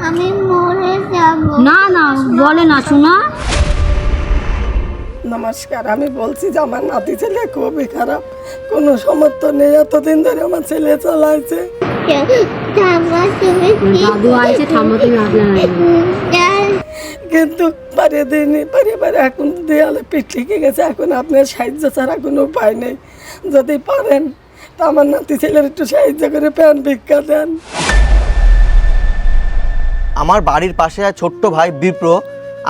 আমি মরে যাব। না না বলে না শোনা। নমস্কার, আমি বলছি যে আমার নাতি ছেলে খুবই খারাপ, কোনো সমর্থন নেই। এতদিন ধরে আমার ছেলে চালাইছে। ঠাম্মা তুমি দাদু আইছে, ঠাম্মা তুমি আসলে কিন্তু পারিয়ে দিইনি, পারে এখন দেয়ালে পিঠ লিখে গেছে। এখন আপনার সাহায্য ছাড়া কোনো উপায় নেই। যদি পারেন তা আমার নাতি ছেলের একটু সাহায্য করে প্যান ভিক্ষা দেন। আমার বাড়ির পাশে ছোট্ট ভাই বিপ্র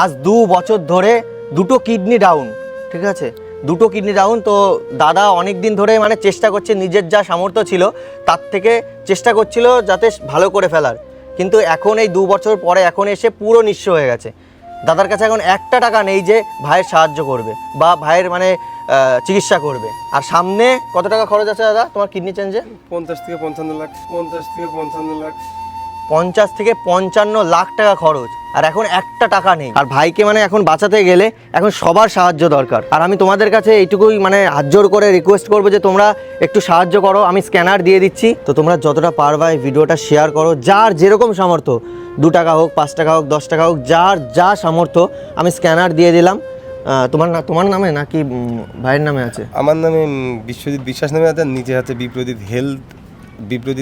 আজ 2 বছর ধরে 2টো কিডনি ডাউন, ঠিক আছে, 2টো কিডনি ডাউন। তো দাদা অনেক দিন ধরে মানে চেষ্টা করছে, নিজের যা সামর্থ্য ছিল তার থেকে চেষ্টা করছিল যাতে ভালো করে ফেলার, কিন্তু এখন এই 2 বছর পরে এখন এসে পুরো নিঃস্ব হয়ে গেছে। দাদার কাছে এখন 1টা টাকা নেই যে ভাইয়ের সাহায্য করবে বা ভাইয়ের মানে চিকিৎসা করবে। আর সামনে কত টাকা খরচ আছে দাদা তোমার কিডনি চেঞ্জে? 50 থেকে 55 লাখ। 50 থেকে 55 লাখ। 50 থেকে 55 লাখ টাকা খরচ, আর এখন 1টা টাকা নেই। আর ভাইকে মানে এখন বাঁচাতে গেলে এখন সবার সাহায্য দরকার। আর আমি তোমাদের কাছে এইটুকুই মানে হাত জোর করে রিকোয়েস্ট করবো যে তোমরা একটু সাহায্য করো। আমি স্ক্যানার দিয়ে দিচ্ছি, তো তোমরা যতটা পারবা এই ভিডিওটা শেয়ার করো। যার যেরকম সামর্থ্য, 2 টাকা হোক, 5 টাকা হোক, 10 টাকা হোক, যার যা সামর্থ্য আমি স্ক্যানার দিয়ে দিলাম। তোমার নামে নাকি ভাইয়ের নামে আছে? আমার নামে বিশ্বজিৎ বিশ্বাস নামে আছে, নিচে আছে বিপ্রজিৎ হেলথ।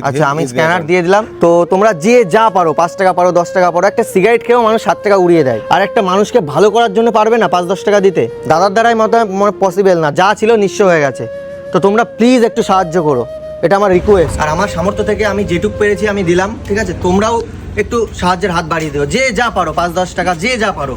আচ্ছা, আমি স্ক্যানার দিয়ে দিলাম। তো তোমরা যে যা পারো, 5 টাকা পারো, 10 টাকা পারো। একটা সিগারেট খেয়েও মানুষ 7 টাকা উড়িয়ে দেয়, আর একটা মানুষকে ভালো করার জন্য পারবে না 5-10 টাকা দিতে? দাদার দ্বারাই মতো পসিবল না, যা ছিল নিঃস্ব হয়ে গেছে। তো তোমরা প্লিজ একটু সাহায্য করো, এটা আমার রিকোয়েস্ট। আর আমার সামর্থ্য থেকে আমি যেটুকু পেরেছি আমি দিলাম, ঠিক আছে? তোমরাও একটু সাহায্যের হাত বাড়িয়ে দিও, যে যা পারো, 5-10 টাকা, যে যা পারো।